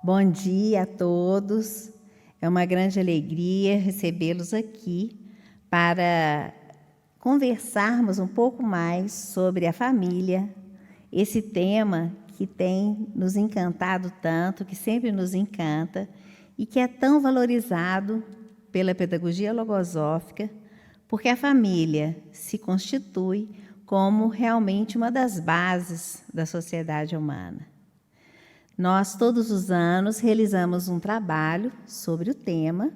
Bom dia a todos. É uma grande alegria recebê-los aqui para conversarmos um pouco mais sobre a família, esse tema que tem nos encantado tanto, que sempre nos encanta e que é tão valorizado pela pedagogia logosófica, porque a família se constitui como realmente uma das bases da sociedade humana. Nós, todos os anos, realizamos um trabalho sobre o tema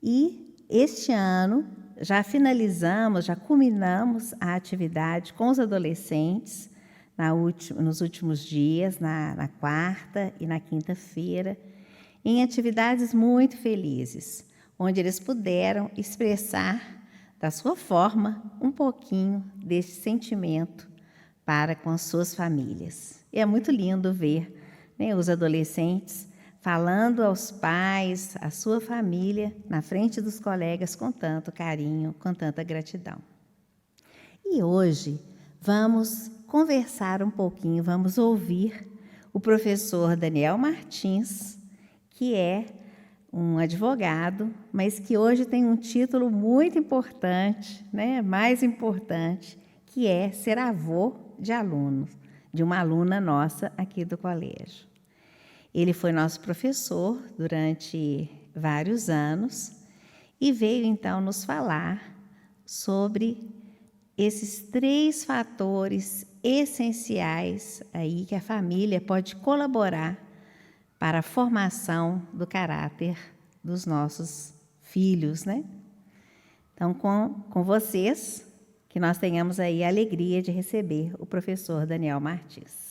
e, este ano, já finalizamos, já culminamos a atividade com os adolescentes nos últimos dias, na quarta e na quinta-feira, em atividades muito felizes, onde eles puderam expressar, da sua forma, um pouquinho desse sentimento para com as suas famílias. E é muito lindo ver os adolescentes falando aos pais, à sua família, na frente dos colegas com tanto carinho, com tanta gratidão. E hoje vamos conversar um pouquinho, vamos ouvir o professor Daniel Martins, que é um advogado, mas que hoje tem um título muito importante, mais importante, que é ser avô de alunos, de uma aluna nossa aqui do colégio. Ele foi nosso professor durante vários anos e veio, então, nos falar sobre esses 3 fatores essenciais aí que a família pode colaborar para a formação do caráter dos nossos filhos, Então, com vocês, que nós tenhamos aí a alegria de receber o professor Daniel Martins.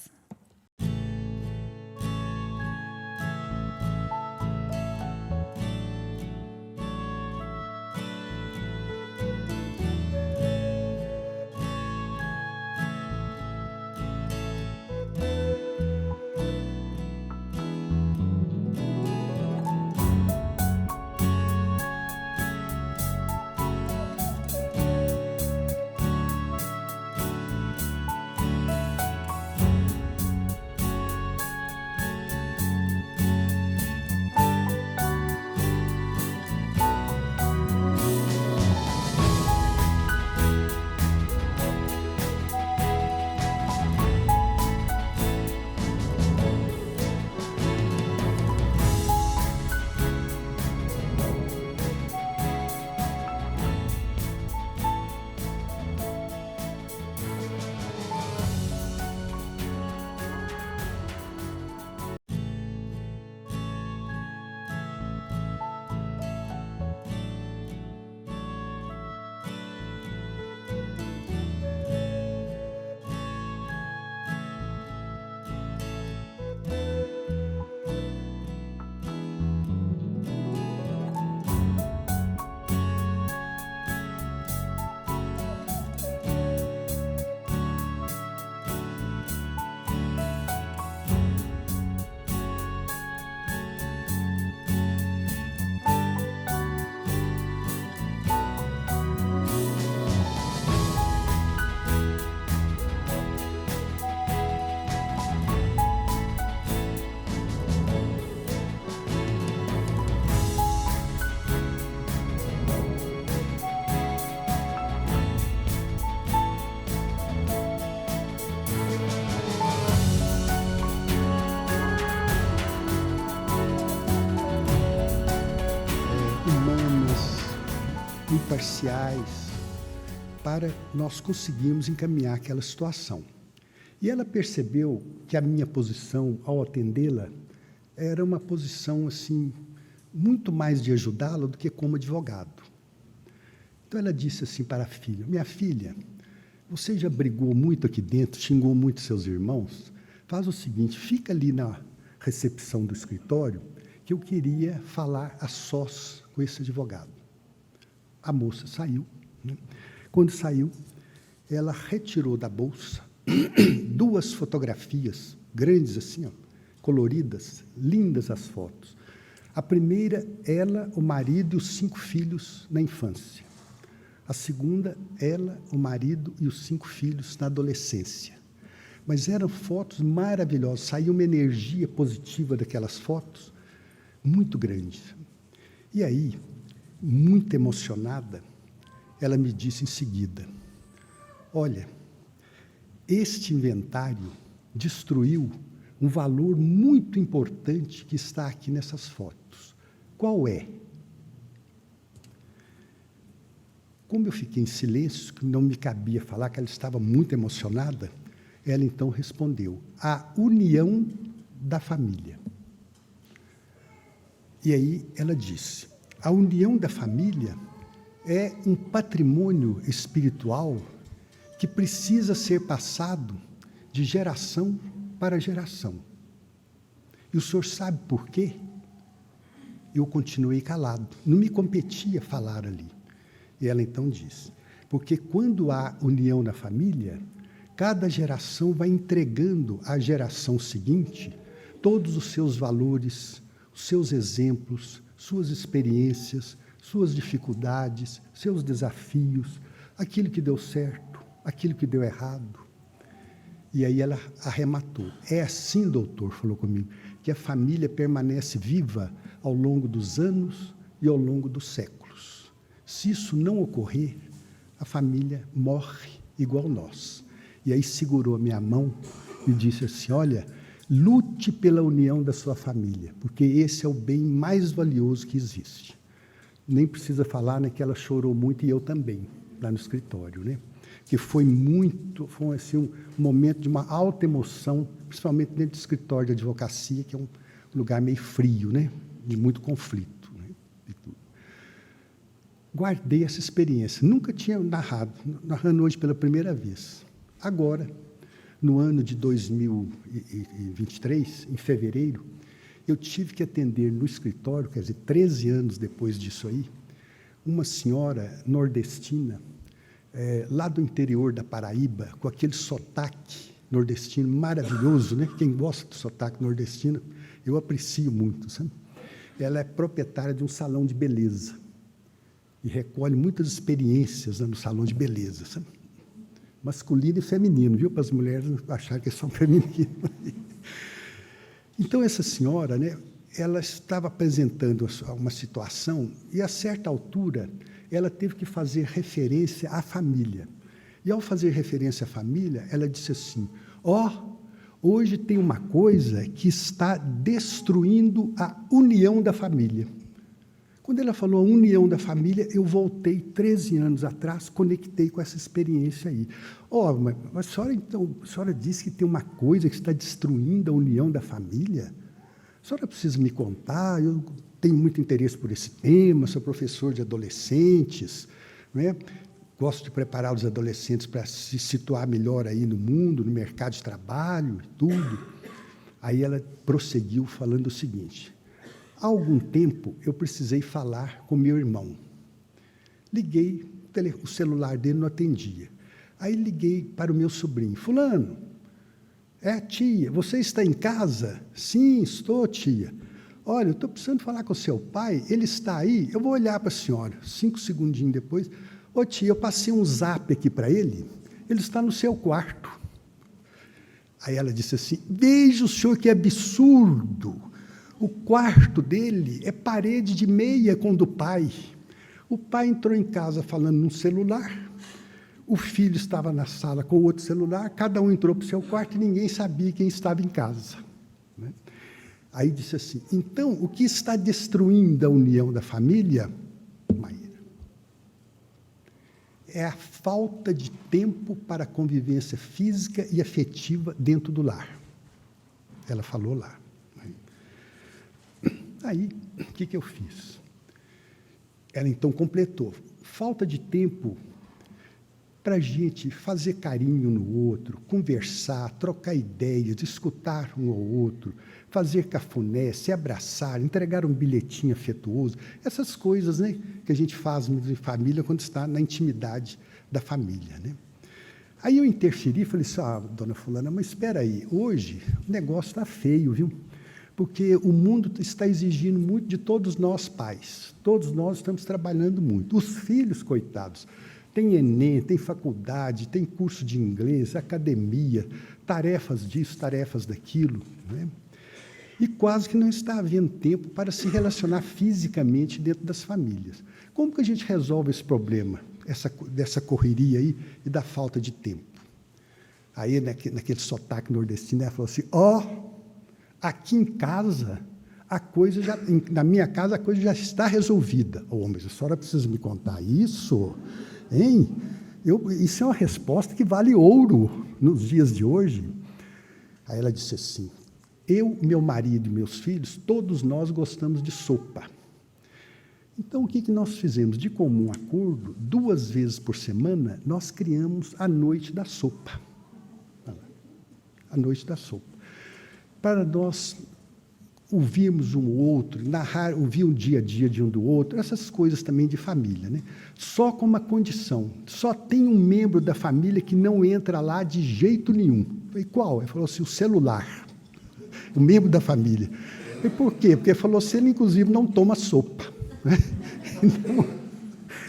Imparciais, para nós conseguirmos encaminhar aquela situação. E ela percebeu que a minha posição, ao atendê-la, era uma posição assim, muito mais de ajudá-la do que como advogado. Então ela disse assim para a filha: minha filha, você já brigou muito aqui dentro, xingou muito seus irmãos? Faz o seguinte, fica ali na recepção do escritório, que eu queria falar a sós com esse advogado. A moça saiu. Quando saiu, ela retirou da bolsa 2 fotografias grandes assim, coloridas, lindas as fotos. A primeira, ela, o marido e os 5 filhos na infância. A segunda, ela, o marido e os 5 filhos na adolescência. Mas eram fotos maravilhosas, saía uma energia positiva daquelas fotos, muito grande. E aí, muito emocionada, ela me disse em seguida, olha, este inventário destruiu um valor muito importante que está aqui nessas fotos. Qual é? Como eu fiquei em silêncio, que não me cabia falar, que ela estava muito emocionada, ela então respondeu, a união da família. E aí ela disse, a união da família é um patrimônio espiritual que precisa ser passado de geração para geração. E o senhor sabe por quê? Eu continuei calado, não me competia falar ali. E ela então disse, porque quando há união na família, cada geração vai entregando à geração seguinte todos os seus valores, os seus exemplos, suas experiências, suas dificuldades, seus desafios, aquilo que deu certo, aquilo que deu errado. E aí ela arrematou. É assim, doutor, falou comigo, que a família permanece viva ao longo dos anos e ao longo dos séculos. Se isso não ocorrer, a família morre igual nós. E aí segurou a minha mão e disse assim, olha, lute pela união da sua família, porque esse é o bem mais valioso que existe. Nem precisa falar, né, que ela chorou muito, e eu também, lá no escritório, né? Que foi assim, um momento de uma alta emoção, principalmente dentro do escritório de advocacia, que é um lugar meio frio, né? De muito conflito. Né? Guardei essa experiência, nunca tinha narrando hoje pela primeira vez. Agora, no ano de 2023, em fevereiro, eu tive que atender no escritório, quer dizer, 13 anos depois disso aí, uma senhora nordestina, lá do interior da Paraíba, com aquele sotaque nordestino maravilhoso, né? Quem gosta do sotaque nordestino, eu aprecio muito, sabe? Ela é proprietária de um salão de beleza e recolhe muitas experiências, né, no salão de beleza, sabe? Masculino e feminino, viu? Para as mulheres não acharem que é só feminino. Então, essa senhora, né, ela estava apresentando uma situação e, a certa altura, ela teve que fazer referência à família. E, ao fazer referência à família, ela disse assim, hoje tem uma coisa que está destruindo a união da família. Quando ela falou a união da família, eu voltei 13 anos atrás, conectei com essa experiência aí. Mas a senhora, então, a senhora disse que tem uma coisa que está destruindo a união da família? A senhora precisa me contar, eu tenho muito interesse por esse tema, sou professor de adolescentes, né? Gosto de preparar os adolescentes para se situar melhor aí no mundo, no mercado de trabalho e tudo. Aí ela prosseguiu falando o seguinte, há algum tempo eu precisei falar com meu irmão. Liguei, o celular dele não atendia. Aí liguei para o meu sobrinho, fulano, tia, você está em casa? Sim, estou, tia. Olha, eu estou precisando falar com o seu pai, ele está aí, eu vou olhar para a senhora. 5 segundinhos depois, tia, eu passei um zap aqui para ele está no seu quarto. Aí ela disse assim, veja o senhor que absurdo, o quarto dele é parede de meia com o do pai. O pai entrou em casa falando num celular, o filho estava na sala com o outro celular, cada um entrou para o seu quarto e ninguém sabia quem estava em casa. Né? Aí disse assim, então, o que está destruindo a união da família, Maíra, é a falta de tempo para a convivência física e afetiva dentro do lar. Ela falou lá. Aí, o que eu fiz? Ela, então, completou. Falta de tempo para a gente fazer carinho no outro, conversar, trocar ideias, escutar um ao outro, fazer cafuné, se abraçar, entregar um bilhetinho afetuoso, essas coisas, né, que a gente faz em família quando está na intimidade da família. Né? Aí eu interferi e falei assim, dona fulana, mas espera aí, hoje o negócio está feio, viu? Porque o mundo está exigindo muito de todos nós pais, todos nós estamos trabalhando muito, os filhos, coitados, Tem Enem, tem faculdade, tem curso de inglês, academia, tarefas disso, tarefas daquilo, né? E quase que não está havendo tempo para se relacionar fisicamente dentro das famílias. Como que a gente resolve esse problema, dessa correria aí e da falta de tempo? Aí, naquele sotaque nordestino, ela falou assim, aqui em casa, na minha casa, a coisa já está resolvida. Mas a senhora precisa me contar isso, hein? Isso é uma resposta que vale ouro nos dias de hoje. Aí ela disse assim, eu, meu marido e meus filhos, todos nós gostamos de sopa. Então, o que nós fizemos? De comum acordo, 2 vezes por semana, nós criamos a noite da sopa. A noite da sopa. Para nós ouvirmos um outro, ouvir o dia a dia de um do outro, essas coisas também de família, né? Só com uma condição, só tem um membro da família que não entra lá de jeito nenhum. Eu falei, qual? Ele falou assim, o celular. O membro da família. E por quê? Porque ele falou assim, ele inclusive não toma sopa. Né? Então,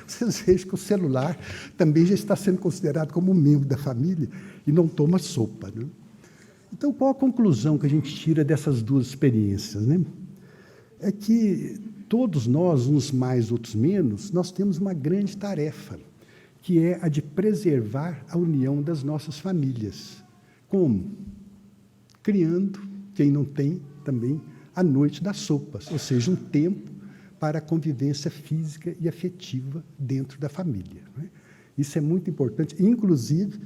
vocês vejam que o celular também já está sendo considerado como um membro da família e não toma sopa. Né? Então, qual a conclusão que a gente tira dessas 2 experiências? Né? É que todos nós, uns mais, outros menos, nós temos uma grande tarefa, que é a de preservar a união das nossas famílias. Como? Criando, quem não tem também, a noite das sopas, ou seja, um tempo para a convivência física e afetiva dentro da família. Né? Isso é muito importante, inclusive,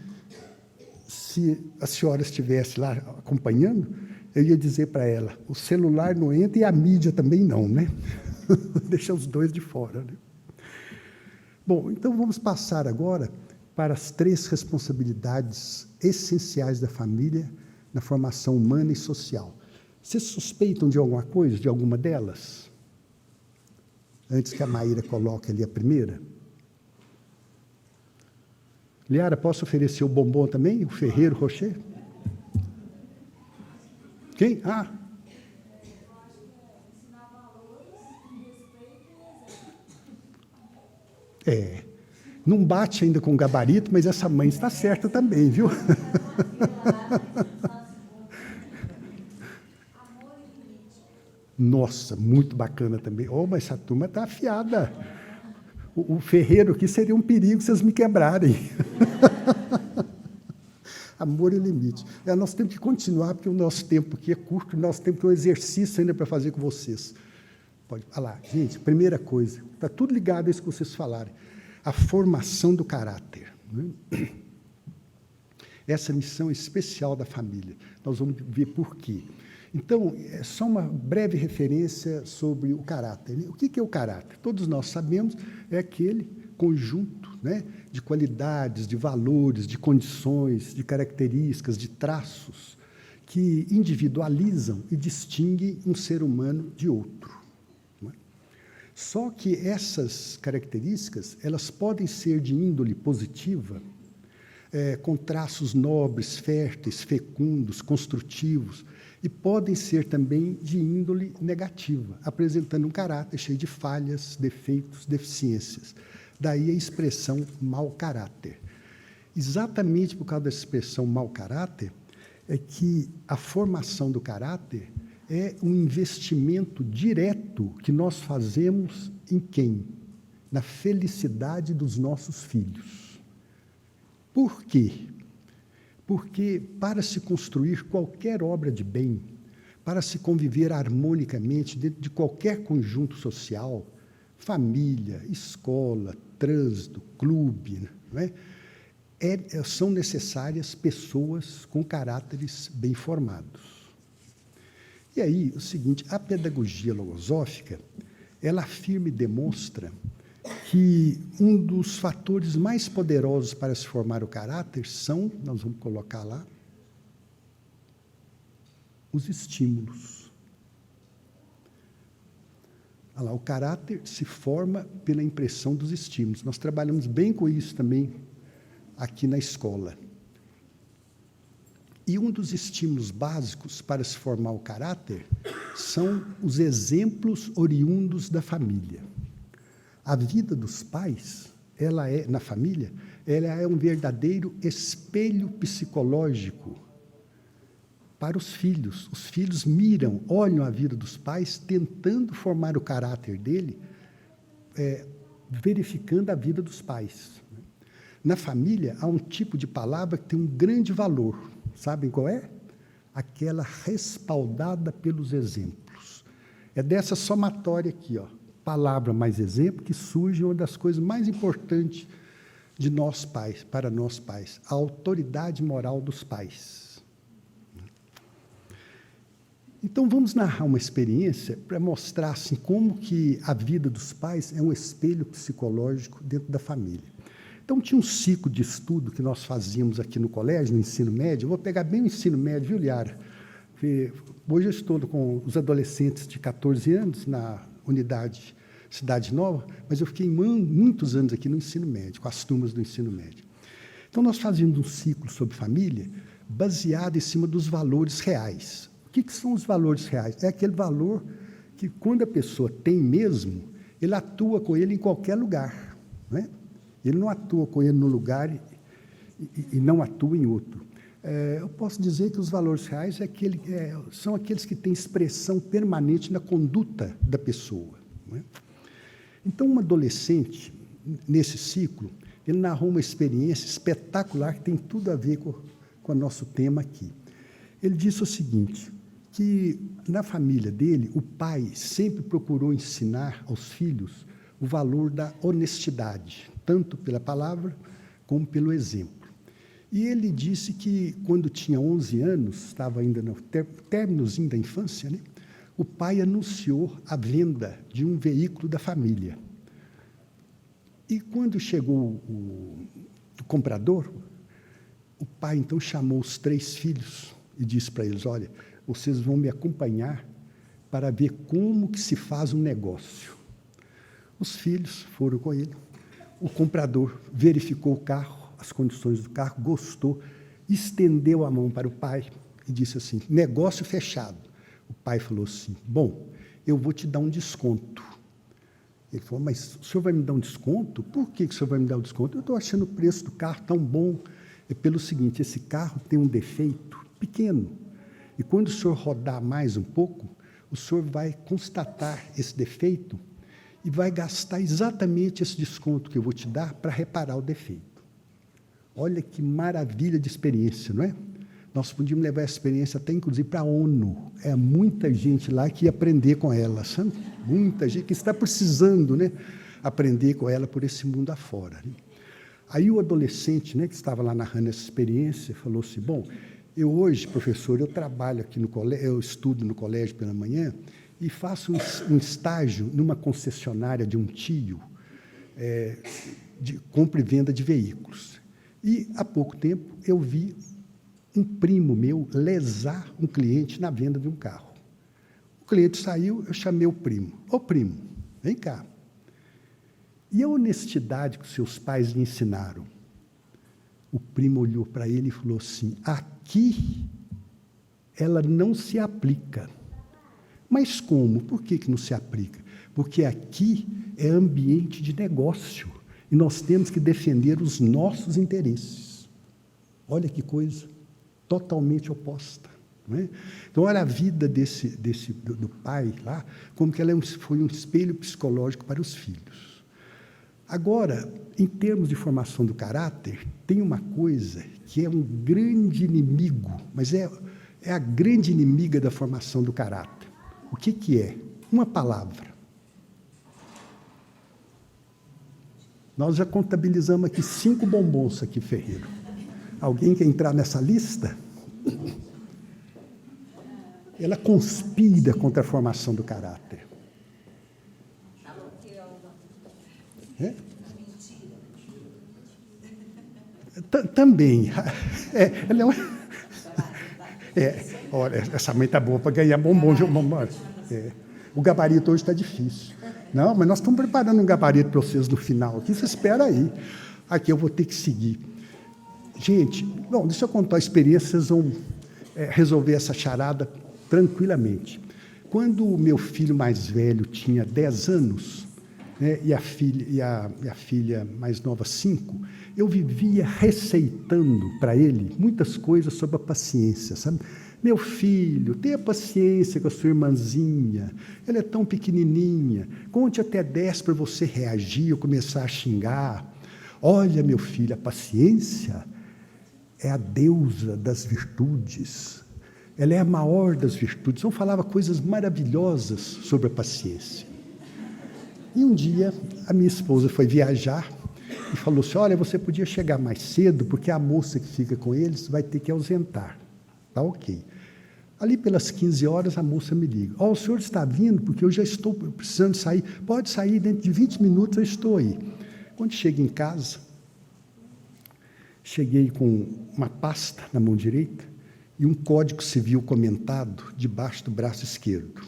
se a senhora estivesse lá acompanhando, eu ia dizer para ela, o celular não entra e a mídia também não, né? Deixa os 2 de fora. Né? Bom, então vamos passar agora para as 3 responsabilidades essenciais da família na formação humana e social. Vocês suspeitam de alguma coisa, de alguma delas? Antes que a Maíra coloque ali a primeira. Liara, posso oferecer o bombom também? O Ferreiro Rocher? Quem? Não bate ainda com o gabarito, mas essa mãe está certa também, viu? Nossa, muito bacana também. Mas essa turma está afiada. O Ferreiro aqui seria um perigo se vocês me quebrarem. Amor e limite. Nós temos que continuar, porque o nosso tempo aqui é curto, nós temos um exercício ainda para fazer com vocês. Pode falar. Gente, primeira coisa, está tudo ligado a isso que vocês falarem. A formação do caráter. Né? Essa missão especial da família. Nós vamos ver por quê. Então, é só uma breve referência sobre o caráter. O que é o caráter? Todos nós sabemos, é aquele conjunto, né, de qualidades, de valores, de condições, de características, de traços que individualizam e distinguem um ser humano de outro. Não é? Só que essas características, elas podem ser de índole positiva, com traços nobres, férteis, fecundos, construtivos, e podem ser também de índole negativa, apresentando um caráter cheio de falhas, defeitos, deficiências. Daí a expressão mau caráter. Exatamente por causa dessa expressão mau caráter, é que a formação do caráter é um investimento direto que nós fazemos em quem? Na felicidade dos nossos filhos. Por quê? Porque para se construir qualquer obra de bem, para se conviver harmonicamente dentro de qualquer conjunto social, família, escola, trânsito, clube, não é? São necessárias pessoas com caráteres bem formados. E aí, o seguinte, a pedagogia logosófica, ela afirma e demonstra que um dos fatores mais poderosos para se formar o caráter são, nós vamos colocar lá, os estímulos. Olha lá, o caráter se forma pela impressão dos estímulos. Nós trabalhamos bem com isso também aqui na escola. E um dos estímulos básicos para se formar o caráter são os exemplos oriundos da família. A vida dos pais ela é, na família, ela é um verdadeiro espelho psicológico para os filhos. Os filhos miram, olham a vida dos pais, tentando formar o caráter dele, verificando a vida dos pais. Na família, há um tipo de palavra que tem um grande valor. Sabem qual é? Aquela respaldada pelos exemplos. É dessa somatória aqui, ó, palavra mais exemplo, que surge uma das coisas mais importantes de nós pais, para nós pais, a autoridade moral dos pais. Então, vamos narrar uma experiência para mostrar assim, como que a vida dos pais é um espelho psicológico dentro da família. Então, tinha um ciclo de estudo que nós fazíamos aqui no colégio, no ensino médio. Eu vou pegar bem o ensino médio, viu, Liara? Hoje eu estou com os adolescentes de 14 anos na unidade Cidade Nova, mas eu fiquei muitos anos aqui no ensino médio, com as turmas do ensino médio. Então, nós fazíamos um ciclo sobre família baseado em cima dos valores reais. O que são os valores reais? É aquele valor que, quando a pessoa tem mesmo, ele atua com ele em qualquer lugar, não é? Ele não atua com ele num lugar e não atua em outro. Eu posso dizer que os valores reais são aqueles que têm expressão permanente na conduta da pessoa. Não é? Então, um adolescente, nesse ciclo, ele narrou uma experiência espetacular que tem tudo a ver com o nosso tema aqui. Ele disse o seguinte, que na família dele, o pai sempre procurou ensinar aos filhos o valor da honestidade, tanto pela palavra como pelo exemplo. E ele disse que, quando tinha 11 anos, estava ainda no términozinho da infância, né, o pai anunciou a venda de um veículo da família. E, quando chegou o comprador, o pai, então, chamou os 3 filhos e disse para eles, olha, vocês vão me acompanhar para ver como que se faz um negócio. Os filhos foram com ele. O comprador verificou o carro, as condições do carro, gostou, estendeu a mão para o pai e disse assim, negócio fechado. O pai falou assim, bom, eu vou te dar um desconto. Ele falou, mas o senhor vai me dar um desconto? Por que o senhor vai me dar um desconto? Eu estou achando o preço do carro tão bom. É pelo seguinte, esse carro tem um defeito pequeno. E quando o senhor rodar mais um pouco, o senhor vai constatar esse defeito e vai gastar exatamente esse desconto que eu vou te dar para reparar o defeito. Olha que maravilha de experiência, não é? Nós podíamos levar essa experiência até, inclusive, para a ONU. É muita gente lá que ia aprender com ela, sabe? Muita gente que está precisando, né, aprender com ela por esse mundo afora. Né? Aí o adolescente, né, que estava lá narrando essa experiência, falou assim, bom, eu hoje, professor, eu trabalho aqui no colégio, eu estudo no colégio pela manhã, e faço um estágio numa concessionária de um tio, de compra e venda de veículos. E, há pouco tempo, eu vi um primo meu lesar um cliente na venda de um carro. O cliente saiu, eu chamei o primo. Ô, primo, vem cá. E a honestidade que os seus pais lhe ensinaram? O primo olhou para ele e falou assim, aqui ela não se aplica. Mas como? Por que não se aplica? Porque aqui é ambiente de negócio e nós temos que defender os nossos interesses. Olha que coisa totalmente oposta. Não é? Então, olha a vida do pai lá, como que ela foi um espelho psicológico para os filhos. Agora, em termos de formação do caráter, tem uma coisa que é um grande inimigo, mas é a grande inimiga da formação do caráter. O que é? Uma palavra. Nós já contabilizamos aqui 5 bombons aqui, Ferreiro. Alguém quer entrar nessa lista? Ela conspira contra a formação do caráter. É? Também. Ela é uma... olha, essa mãe está boa para ganhar bombom. O gabarito hoje está difícil. Não, mas nós estamos preparando um gabarito para vocês no final. Aqui, você espera aí. Aqui eu vou ter que seguir. Gente, bom, deixa eu contar a experiência, vocês vão resolver essa charada tranquilamente. Quando o meu filho mais velho tinha 10 anos, né, e a filha mais nova, 5, eu vivia receitando para ele muitas coisas sobre a paciência, sabe? Meu filho, tenha paciência com a sua irmãzinha, ela é tão pequenininha, conte até 10 para você reagir ou começar a xingar. Olha, meu filho, a paciência é a deusa das virtudes, ela é a maior das virtudes. Eu falava coisas maravilhosas sobre a paciência. E um dia, a minha esposa foi viajar e falou assim, olha, você podia chegar mais cedo, porque a moça que fica com eles vai ter que ausentar. Tá ok. Ali pelas 15 horas, a moça me liga. O senhor está vindo? Porque eu já estou precisando sair. Pode sair, dentro de 20 minutos eu estou aí. Quando chego em casa, cheguei com uma pasta na mão direita e um código civil comentado debaixo do braço esquerdo.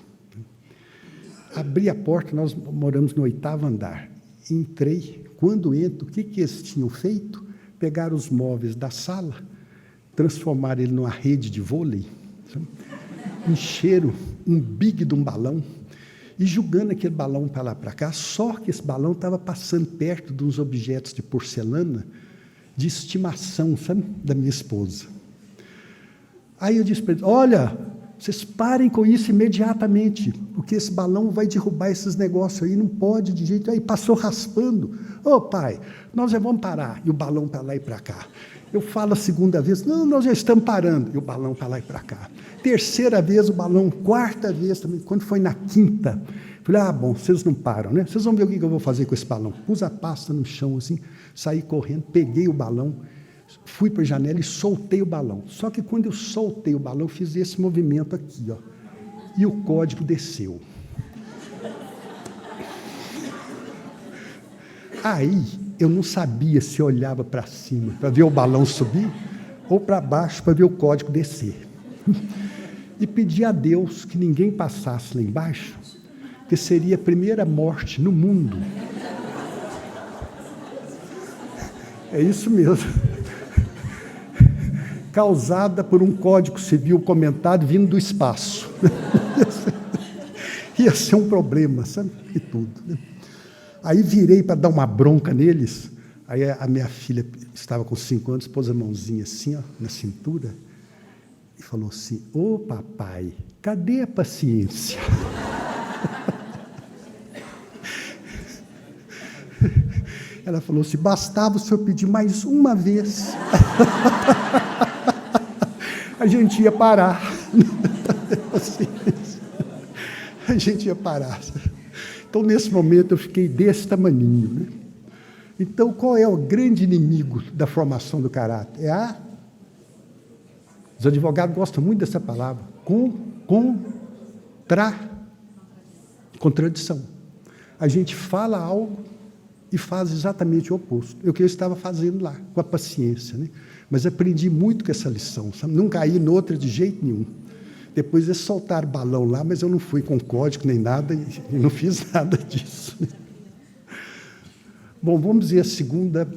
Abri a porta, nós moramos no 8º andar. Entrei. Quando entro, o que eles tinham feito? Pegaram os móveis da sala, transformaram ele numa rede de vôlei, sabe? Encheram um big de um balão e jogando aquele balão para lá para cá, só que esse balão estava passando perto de uns objetos de porcelana de estimação, sabe, da minha esposa. Aí eu disse para eles, olha, vocês parem com isso imediatamente, porque esse balão vai derrubar esses negócios aí, não pode de jeito... Aí passou raspando. Ô pai, nós já vamos parar. E o balão para lá e para cá. Eu falo a segunda vez, não, nós já estamos parando. E o balão para lá e para cá. Terceira vez o balão, quarta vez também. Quando foi na quinta, falei, bom, vocês não param, né? Vocês vão ver o que eu vou fazer com esse balão. Pus a pasta no chão assim, saí correndo, peguei o balão, fui para a janela e soltei o balão. Só que quando eu soltei o balão, eu fiz esse movimento aqui, ó, e o código desceu. Aí, eu não sabia se eu olhava para cima para ver o balão subir ou para baixo para ver o código descer. E pedi a Deus que ninguém passasse lá embaixo, que seria a primeira morte no mundo. É isso mesmo. Causada por um código civil comentado vindo do espaço. Ia ser um problema, sabe? E tudo. Aí virei para dar uma bronca neles. Aí a minha filha estava com 5 anos, pôs a mãozinha assim, ó, na cintura, e falou assim, ô papai, cadê a paciência? Ela falou assim, bastava o senhor pedir mais uma vez. A gente ia parar. A gente ia parar. Então, nesse momento, eu fiquei desse tamaninho, né? Então, qual é o grande inimigo da formação do caráter? Os advogados gostam muito dessa palavra. Contradição. A gente fala algo e faz exatamente o oposto. É o que eu estava fazendo lá, com a paciência, né? Mas aprendi muito com essa lição, sabe? Não caí noutra de jeito nenhum. Depois eles soltaram balão lá, mas eu não fui com código nem nada, e não fiz nada disso. Bom, vamos dizer a segunda,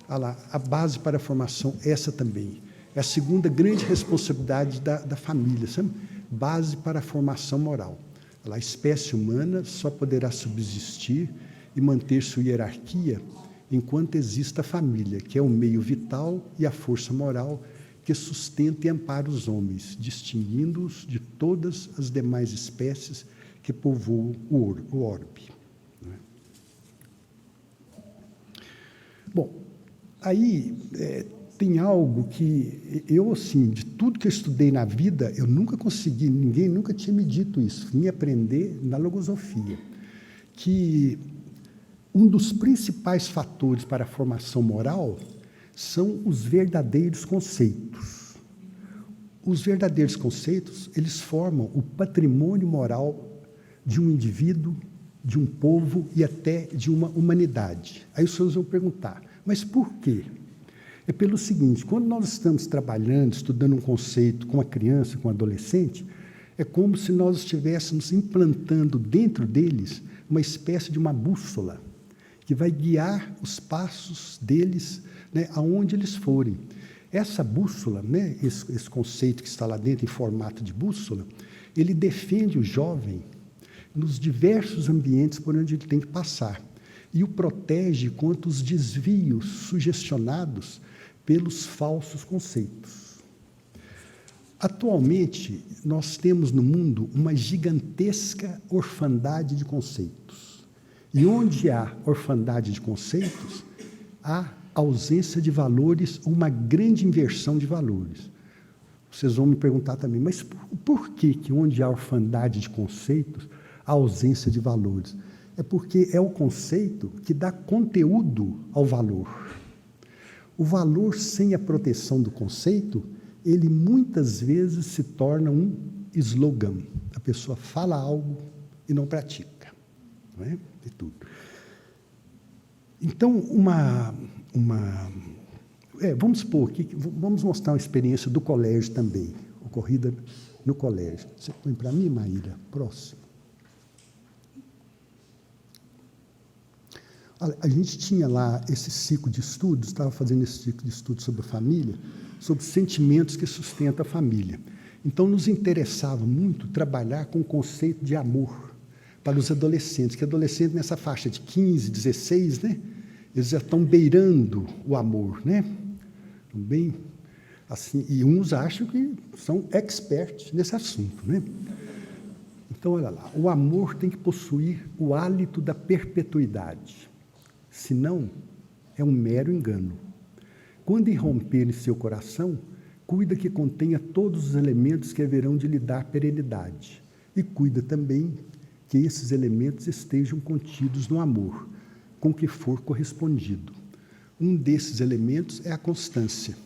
a base para a formação, essa também. É a segunda grande responsabilidade da família, sabe? Base para a formação moral. A espécie humana só poderá subsistir e manter sua hierarquia enquanto exista a família, que é o meio vital e a força moral que sustenta e ampara os homens, distinguindo-os de todas as demais espécies que povoam o orbe. Bom, aí tem algo que eu, assim, de tudo que eu estudei na vida, eu nunca consegui, ninguém nunca tinha me dito isso, vim aprender na logosofia, que um dos principais fatores para a formação moral são os verdadeiros conceitos. Os verdadeiros conceitos, eles formam o patrimônio moral de um indivíduo, de um povo e até de uma humanidade. Aí os senhores vão perguntar, mas por quê? É pelo seguinte, quando nós estamos trabalhando, estudando um conceito com a criança, com o adolescente, é como se nós estivéssemos implantando dentro deles uma espécie de uma bússola, que vai guiar os passos deles, né, aonde eles forem. Essa bússola, né, esse conceito que está lá dentro em formato de bússola, ele defende o jovem nos diversos ambientes por onde ele tem que passar e o protege contra os desvios sugestionados pelos falsos conceitos. Atualmente, nós temos no mundo uma gigantesca orfandade de conceitos. E onde há orfandade de conceitos, há ausência de valores ou uma grande inversão de valores. Vocês vão me perguntar também, mas por que onde há orfandade de conceitos, há ausência de valores? É porque é o conceito que dá conteúdo ao valor. O valor sem a proteção do conceito, ele muitas vezes se torna um slogan. A pessoa fala algo e não pratica. Não é? De tudo. Então, vamos supor que vamos mostrar uma experiência do colégio também, ocorrida no colégio. Você põe para mim, Maíra, próximo. A gente tinha lá esse ciclo de estudos, estava fazendo esse ciclo de estudos sobre a família, sobre sentimentos que sustentam a família. Então, nos interessava muito trabalhar com o conceito de amor para os adolescentes, que adolescentes nessa faixa de 15, 16, né? Eles já estão beirando o amor, né? Bem, assim, e uns acham que são experts nesse assunto, né? Então, olha lá, o amor tem que possuir o hálito da perpetuidade. Senão, é um mero engano. Quando irromper em seu coração, cuida que contenha todos os elementos que haverão de lhe dar perenidade. E cuida também que esses elementos estejam contidos no amor, com que for correspondido. Um desses elementos é a constância,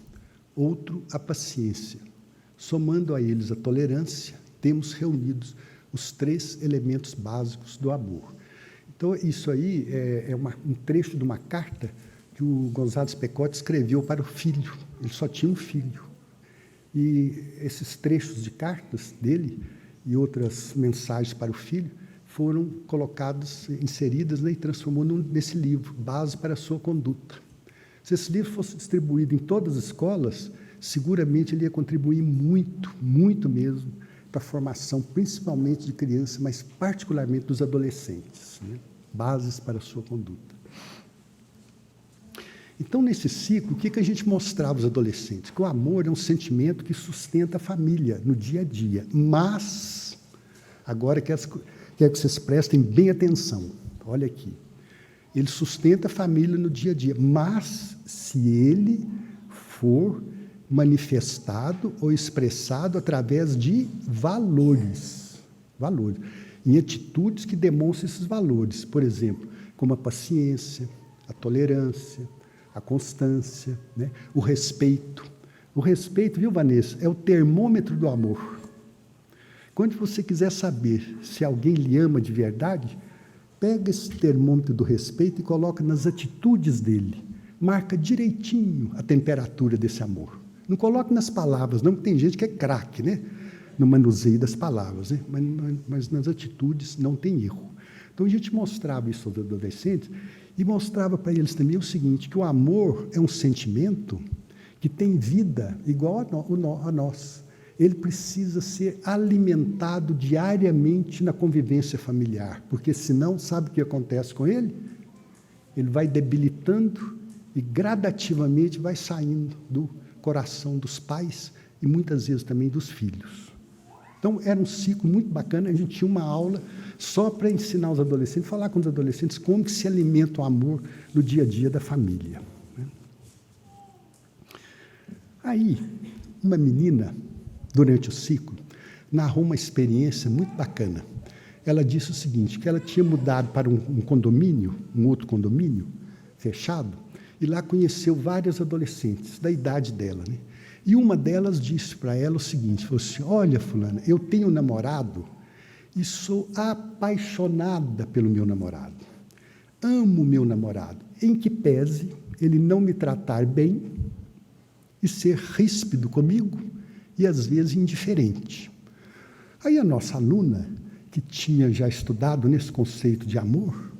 outro a paciência. Somando a eles a tolerância, temos reunidos os 3 elementos básicos do amor. Então, isso aí é um trecho de uma carta que o Gonzalo Pecote escreveu para o filho. Ele só tinha um filho. E esses trechos de cartas dele e outras mensagens para o filho foram colocadas, inseridas, né, e transformou nesse livro, Base para a Sua Conduta. Se esse livro fosse distribuído em todas as escolas, seguramente ele ia contribuir muito, muito mesmo, para a formação, principalmente de crianças, mas particularmente dos adolescentes, né? Bases para a sua conduta. Então, nesse ciclo, o que a gente mostrava aos adolescentes? Que o amor é um sentimento que sustenta a família no dia a dia, mas, agora quero que vocês prestem bem atenção, olha aqui, ele sustenta a família no dia a dia, mas se ele for manifestado ou expressado através de valores, em atitudes que demonstram esses valores, por exemplo, como a paciência, a tolerância, a constância, né? O respeito. O respeito, viu, Vanessa, é o termômetro do amor. Quando você quiser saber se alguém lhe ama de verdade, pega esse termômetro do respeito e coloca nas atitudes dele. Marca direitinho a temperatura desse amor. Não coloque nas palavras, não, porque tem gente que é craque, né? No manuseio das palavras, né? Mas nas atitudes não tem erro. Então, a gente mostrava isso aos adolescentes e mostrava para eles também o seguinte, que o amor é um sentimento que tem vida igual a nós. Ele precisa ser alimentado diariamente na convivência familiar, porque senão, sabe o que acontece com ele? Ele vai debilitando e gradativamente vai saindo do coração dos pais e muitas vezes também dos filhos. Então, era um ciclo muito bacana, a gente tinha uma aula só para ensinar os adolescentes, falar com os adolescentes como que se alimenta o amor no dia a dia da família. Aí, uma menina, durante o ciclo, narrou uma experiência muito bacana. Ela disse o seguinte, que ela tinha mudado para um condomínio, um outro condomínio, fechado, e lá conheceu várias adolescentes, da idade dela, né? E uma delas disse para ela o seguinte, falou assim, olha, fulana, eu tenho um namorado e sou apaixonada pelo meu namorado. Amo o meu namorado, em que pese ele não me tratar bem e ser ríspido comigo e, às vezes, indiferente. Aí a nossa aluna, que tinha já estudado nesse conceito de amor,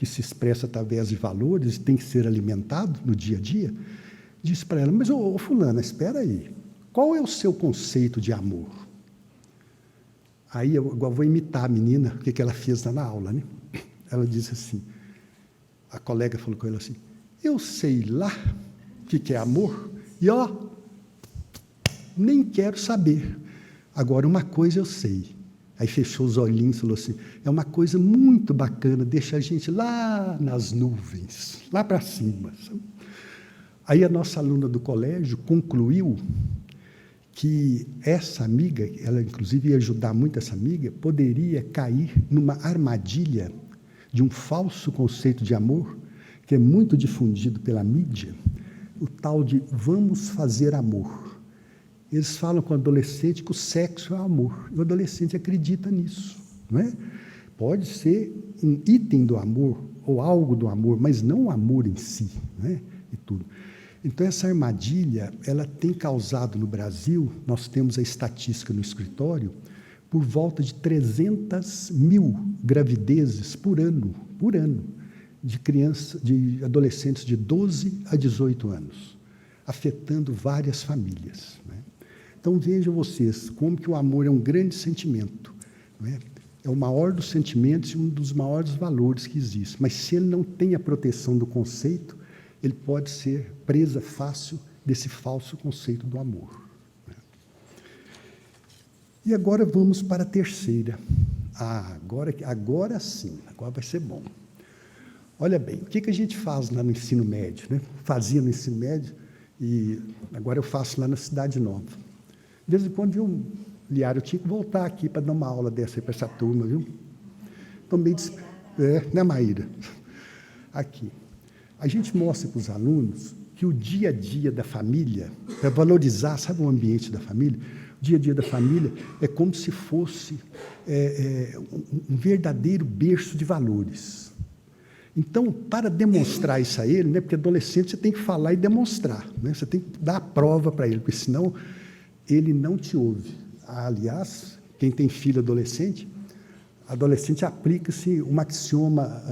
que se expressa através de valores e tem que ser alimentado no dia a dia, disse para ela, mas, fulana, espera aí, qual é o seu conceito de amor? Aí eu vou imitar a menina, o que ela fez lá na aula, né? Ela disse assim, a colega falou com ela assim, eu sei lá o que é amor, e ó, nem quero saber. Agora, uma coisa eu sei. Aí fechou os olhinhos e falou assim, é uma coisa muito bacana, deixa a gente lá nas nuvens, lá para cima. Aí a nossa aluna do colégio concluiu que essa amiga, ela inclusive ia ajudar muito essa amiga, poderia cair numa armadilha de um falso conceito de amor, que é muito difundido pela mídia, o tal de vamos fazer amor. Eles falam com o adolescente que o sexo é amor, e o adolescente acredita nisso, não é? Pode ser um item do amor, ou algo do amor, mas não o amor em si, não é? E tudo. Então, essa armadilha, ela tem causado no Brasil, nós temos a estatística no escritório, por volta de 300 mil gravidezes por ano, de adolescentes de 12 a 18 anos, afetando várias famílias, né? Então, vejam vocês como que o amor é um grande sentimento, não é? É o maior dos sentimentos e um dos maiores valores que existe, mas se ele não tem a proteção do conceito, ele pode ser presa fácil desse falso conceito do amor. E agora vamos para a terceira. Agora sim, agora vai ser bom. Olha bem, o que a gente faz lá no ensino médio, né? Fazia no ensino médio e agora eu faço lá na Cidade Nova. De vez em quando, viu, Liara, eu tinha que voltar aqui para dar uma aula dessa para essa turma, viu? Também, né, Maíra? Aqui. A gente mostra para os alunos que o dia a dia da família, para valorizar, sabe, o ambiente da família? O dia a dia da família é como se fosse um verdadeiro berço de valores. Então, para demonstrar isso a ele, né, porque adolescente você tem que falar e demonstrar, né, você tem que dar a prova para ele, porque senão ele não te ouve. Aliás, quem tem filho adolescente aplica-se um axioma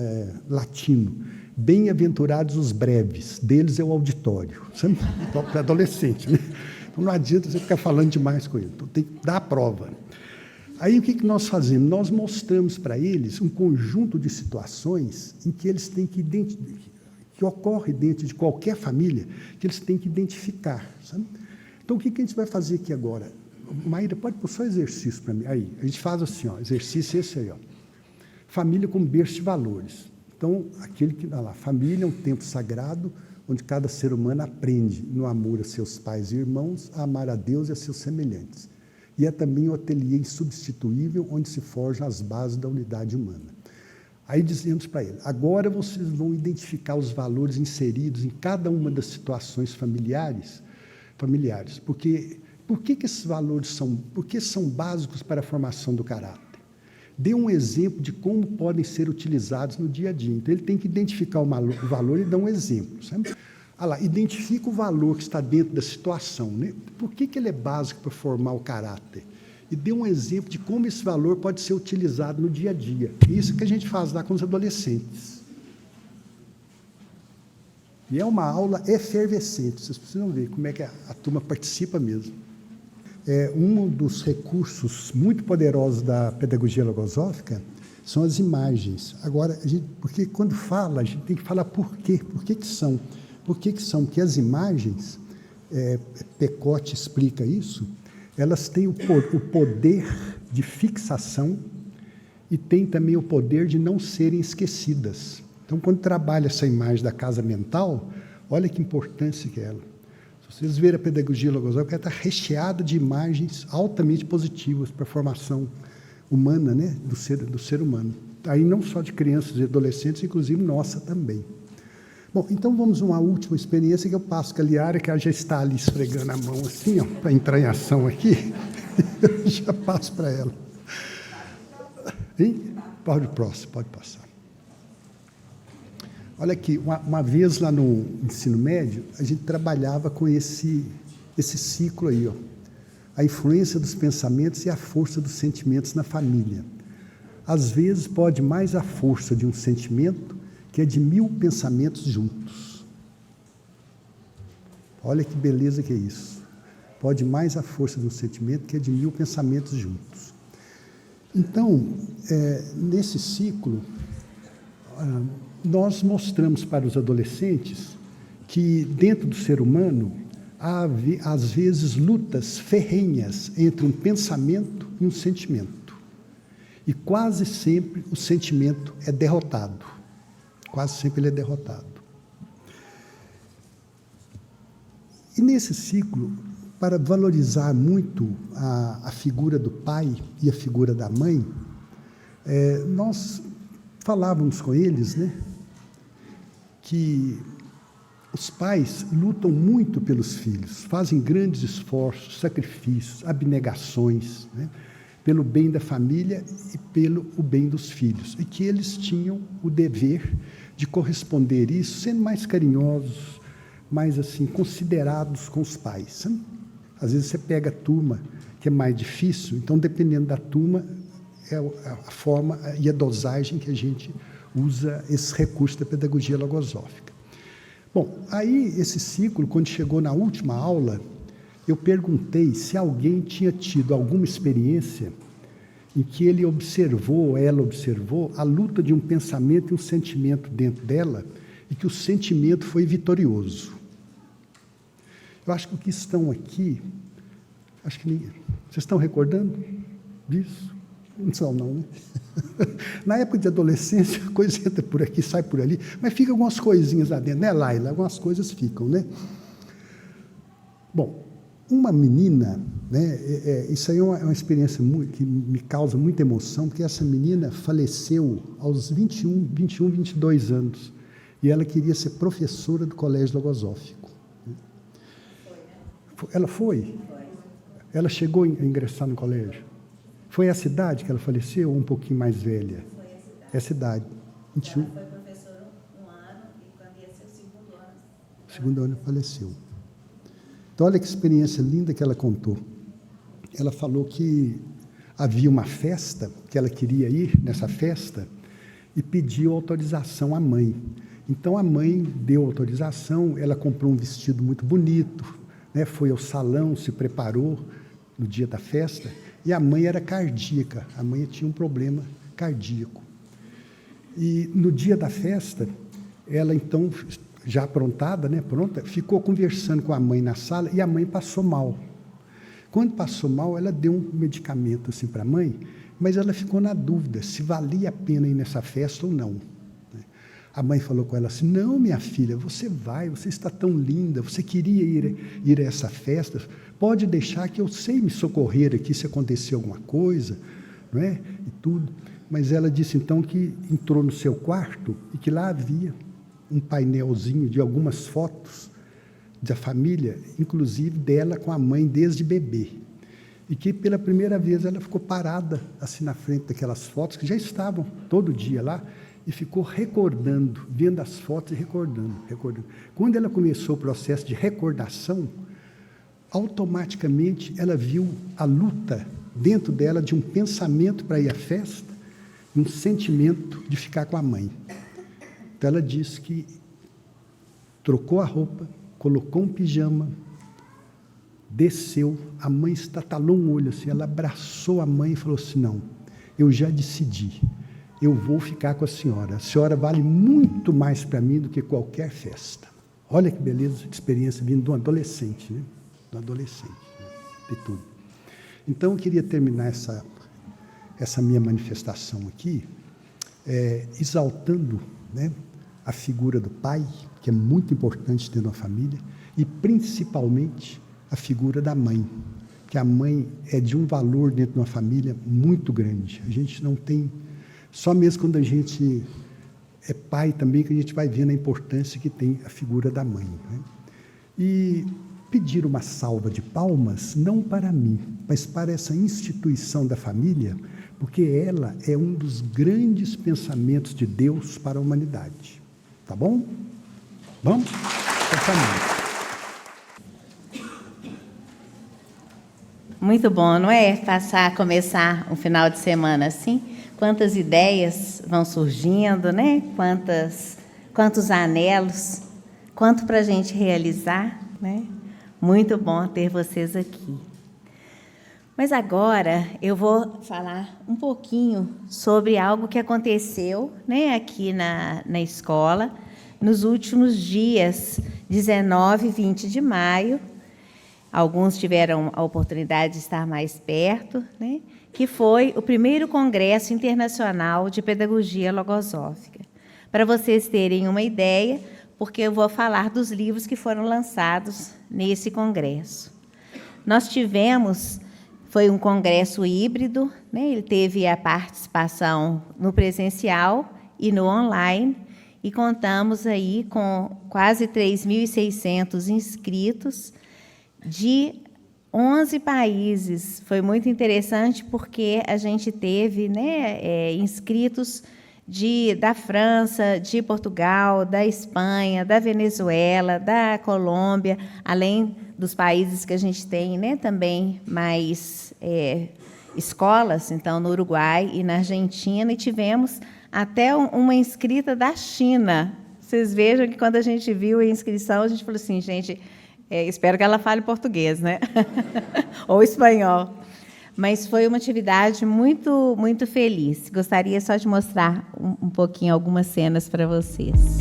latino, bem-aventurados os breves, deles é o auditório, sabe? Para adolescente, né? Então não adianta você ficar falando demais com ele, então tem que dar a prova. Aí o que nós fazemos? Nós mostramos para eles um conjunto de situações em que eles têm que que ocorre dentro de qualquer família, que eles têm que identificar, sabe? Então o que a gente vai fazer aqui agora? Maíra, pode pôr só exercício para mim. Aí, a gente faz assim, ó, exercício esse aí, ó. Família como berço de valores. Então, aquele que dá lá, família é um tempo sagrado, onde cada ser humano aprende no amor a seus pais e irmãos, a amar a Deus e a seus semelhantes. E é também o ateliê insubstituível, onde se forjam as bases da unidade humana. Aí dizemos para ele, agora vocês vão identificar os valores inseridos em cada uma das situações familiares, porque por que esses valores são básicos para a formação do caráter? Dê um exemplo de como podem ser utilizados no dia a dia. Então, ele tem que identificar o valor e dar um exemplo. Sabe? Identifica o valor que está dentro da situação, né? Por que ele é básico para formar o caráter? E dê um exemplo de como esse valor pode ser utilizado no dia a dia. Isso que a gente faz lá com os adolescentes. E é uma aula efervescente, vocês precisam ver como é que a turma participa mesmo. Um dos recursos muito poderosos da pedagogia logosófica são as imagens. Agora, porque quando fala, a gente tem que falar por quê. Por que são? Porque as imagens, Pecote explica isso, elas têm o poder de fixação e têm também o poder de não serem esquecidas. Então, quando trabalha essa imagem da casa mental, olha que importância que é ela. Se vocês verem a pedagogia logosófica, ela está recheada de imagens altamente positivas para a formação humana, né, do ser humano. Aí não só de crianças e adolescentes, inclusive nossa também. Bom, então vamos a uma última experiência que eu passo com a Liara, que ela já está ali esfregando a mão assim, para entrar em ação aqui. Eu já passo para ela. Pode passar. Olha aqui, uma vez lá no ensino médio, a gente trabalhava com esse ciclo aí, ó. A influência dos pensamentos e a força dos sentimentos na família. Às vezes, pode mais a força de um sentimento que é de 1000 pensamentos juntos. Olha que beleza que é isso. Pode mais a força de um sentimento que é de 1000 pensamentos juntos. Então, nesse ciclo, nós mostramos para os adolescentes que, dentro do ser humano, há, às vezes, lutas ferrenhas entre um pensamento e um sentimento. E quase sempre o sentimento é derrotado. Quase sempre ele é derrotado. E nesse ciclo, para valorizar muito a figura do pai e a figura da mãe, nós falávamos com eles, né, que os pais lutam muito pelos filhos, fazem grandes esforços, sacrifícios, abnegações, né, pelo bem da família e pelo o bem dos filhos, e que eles tinham o dever de corresponder isso, sendo mais carinhosos, mais assim considerados com os pais. Né? Às vezes você pega a turma que é mais difícil, então dependendo da turma é a forma e a dosagem que a gente usa esse recurso da pedagogia logosófica. Bom, aí esse ciclo, quando chegou na última aula, eu perguntei se alguém tinha tido alguma experiência em que ele observou, ela observou, a luta de um pensamento e um sentimento dentro dela e que o sentimento foi vitorioso. Eu acho que o que estão aqui, acho que ninguém, vocês estão recordando disso? Não são, não, né? Na época de adolescência, a coisa entra por aqui, sai por ali, mas fica algumas coisinhas lá dentro, né, Laila? Algumas coisas ficam, né? Bom, uma menina, né, isso aí é uma experiência que me causa muita emoção, porque essa menina faleceu aos 21, 22 anos, e ela queria ser professora do Colégio Logosófico. Ela foi? Ela chegou a ingressar no colégio? Foi a cidade que ela faleceu ou um pouquinho mais velha? Foi a cidade. É a cidade. 21. Ela foi professora um ano e quando ia ser o segundo ano. O segundo ano faleceu. Então, olha que experiência linda que ela contou. Ela falou que havia uma festa, que ela queria ir nessa festa, e pediu autorização à mãe. Então, a mãe deu autorização, ela comprou um vestido muito bonito, né, foi ao salão, se preparou no dia da festa, e a mãe era cardíaca, a mãe tinha um problema cardíaco. E no dia da festa, ela então, já aprontada, né, pronta, ficou conversando com a mãe na sala e a mãe passou mal. Quando passou mal, ela deu um medicamento assim para a mãe, mas ela ficou na dúvida se valia a pena ir nessa festa ou não. A mãe falou com ela assim: não, minha filha, você vai, você está tão linda, você queria ir a essa festa, pode deixar que eu sei me socorrer aqui se acontecer alguma coisa, não é? E tudo. Mas ela disse então que entrou no seu quarto e que lá havia um painelzinho de algumas fotos da família, inclusive dela com a mãe desde bebê. E que pela primeira vez ela ficou parada assim na frente daquelas fotos que já estavam todo dia lá, e ficou recordando, vendo as fotos e recordando. Quando ela começou o processo de recordação, automaticamente ela viu a luta dentro dela de um pensamento para ir à festa e um sentimento de ficar com a mãe. Então ela disse que trocou a roupa, colocou um pijama, desceu, a mãe estatalou um olho assim, ela abraçou a mãe e falou assim: não, eu já decidi, eu vou ficar com a senhora vale muito mais para mim do que qualquer festa. Olha que beleza de experiência vindo de um adolescente, né? De um adolescente, né? De tudo. Então, eu queria terminar essa minha manifestação aqui, exaltando, né, a figura do pai, que é muito importante dentro da família, e principalmente a figura da mãe, que a mãe é de um valor dentro de uma família muito grande. A gente não tem... Só mesmo quando a gente é pai também que a gente vai vendo a importância que tem a figura da mãe, né? E pedir uma salva de palmas, não para mim, mas para essa instituição da família, porque ela é um dos grandes pensamentos de Deus para a humanidade. Tá bom? Vamos? Muito bom, não é? Começar um final de semana assim. Quantas ideias vão surgindo, né? Quantos anelos, quanto para a gente realizar, né? Muito bom ter vocês aqui. Mas agora eu vou falar um pouquinho sobre algo que aconteceu, né, aqui na escola, nos últimos dias, 19 e 20 de maio. Alguns tiveram a oportunidade de estar mais perto, né, que foi o primeiro Congresso Internacional de Pedagogia Logosófica. Para vocês terem uma ideia, porque eu vou falar dos livros que foram lançados nesse congresso. Nós tivemos... Foi um congresso híbrido, né? Ele teve a participação no presencial e no online, e contamos aí com quase 3.600 inscritos de 11 países. Foi muito interessante porque a gente teve, né, inscritos da França, de Portugal, da Espanha, da Venezuela, da Colômbia, além dos países que a gente tem, né, também mais escolas, então, no Uruguai e na Argentina, e tivemos até uma inscrita da China. Vocês vejam que, quando a gente viu a inscrição, a gente falou assim, gente, espero que ela fale português, né? Ou espanhol. Mas foi uma atividade muito, muito feliz. Gostaria só de mostrar um pouquinho, algumas cenas para vocês.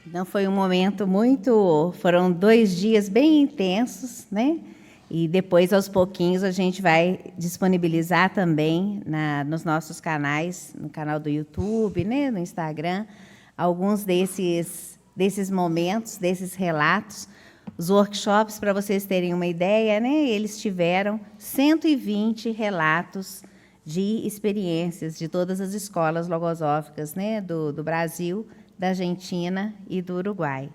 Então, foi um momento muito... Foram 2 dias bem intensos, né? E depois, aos pouquinhos, a gente vai disponibilizar também nos nossos canais, no canal do YouTube, né, no Instagram, alguns desses momentos, desses relatos. Os workshops, para vocês terem uma ideia, né, eles tiveram 120 relatos de experiências de todas as escolas logosóficas, né, do Brasil, da Argentina e do Uruguai.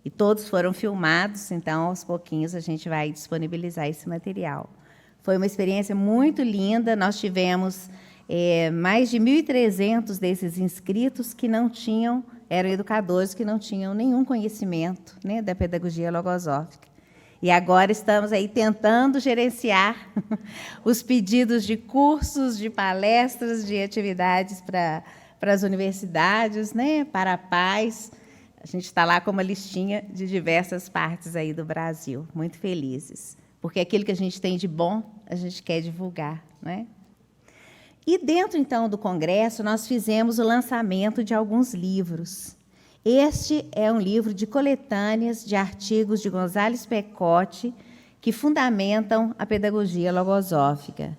E todos foram filmados, então, aos pouquinhos, a gente vai disponibilizar esse material. Foi uma experiência muito linda. Nós tivemos mais de 1.300 desses inscritos que não tinham, eram educadores que não tinham nenhum conhecimento, né, da pedagogia logosófica. E agora estamos aí tentando gerenciar os pedidos de cursos, de palestras, de atividades para as universidades, né, para pais. A gente está lá com uma listinha de diversas partes aí do Brasil, muito felizes. porque aquilo que a gente tem de bom, a gente quer divulgar, né? E dentro, então, do congresso, nós fizemos o lançamento de alguns livros. Este é um livro de coletâneas de artigos de Gonzales Pecote, que fundamentam a pedagogia logosófica.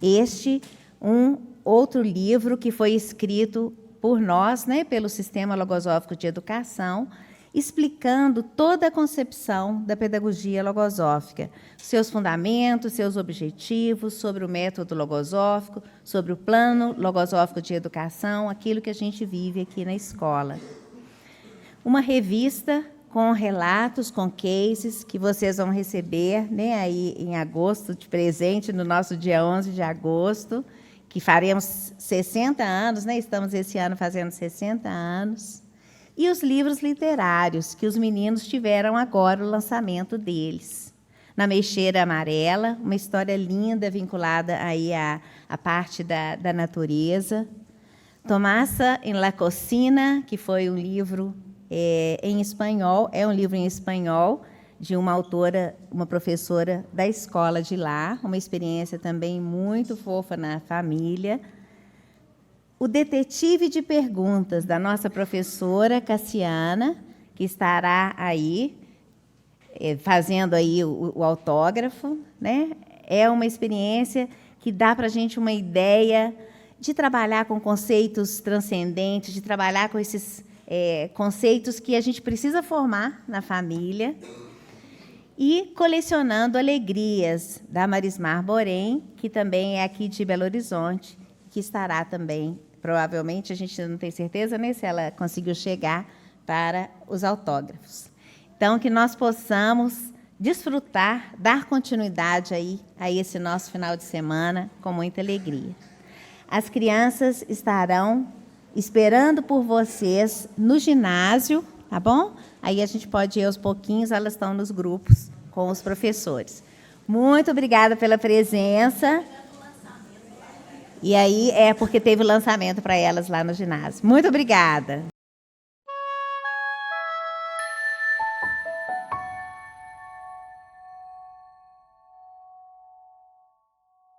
Este, um outro livro que foi escrito por nós, né, pelo Sistema Logosófico de Educação, explicando toda a concepção da pedagogia logosófica, seus fundamentos, seus objetivos, sobre o método logosófico, sobre o plano logosófico de educação, aquilo que a gente vive aqui na escola. Uma revista com relatos, com cases, que vocês vão receber, né, aí em agosto, de presente, no nosso dia 11 de agosto, que faremos 60 anos, né? Estamos esse ano fazendo 60 anos. E os livros literários, que os meninos tiveram agora o lançamento deles. Na Meixeira Amarela, uma história linda vinculada aí à parte da natureza. Tomasa en la Cocina, que foi um livro em espanhol, é um livro em espanhol, de uma autora, uma professora da escola de lá, uma experiência também muito fofa na família. O Detetive de Perguntas, da nossa professora Cassiana, que estará aí, fazendo aí o autógrafo, né? É uma experiência que dá para a gente uma ideia de trabalhar com conceitos transcendentes, de trabalhar com esses conceitos que a gente precisa formar na família. E Colecionando Alegrias, da Marismar Borém, que também é aqui de Belo Horizonte, que estará também, provavelmente, a gente não tem certeza, né, se ela conseguiu chegar para os autógrafos. Então, que nós possamos desfrutar, dar continuidade aí a esse nosso final de semana com muita alegria. As crianças estarão esperando por vocês no ginásio, tá bom? Aí a gente pode ir aos pouquinhos, elas estão nos grupos com os professores. Muito obrigada pela presença. E aí porque teve o lançamento para elas lá no ginásio. Muito obrigada.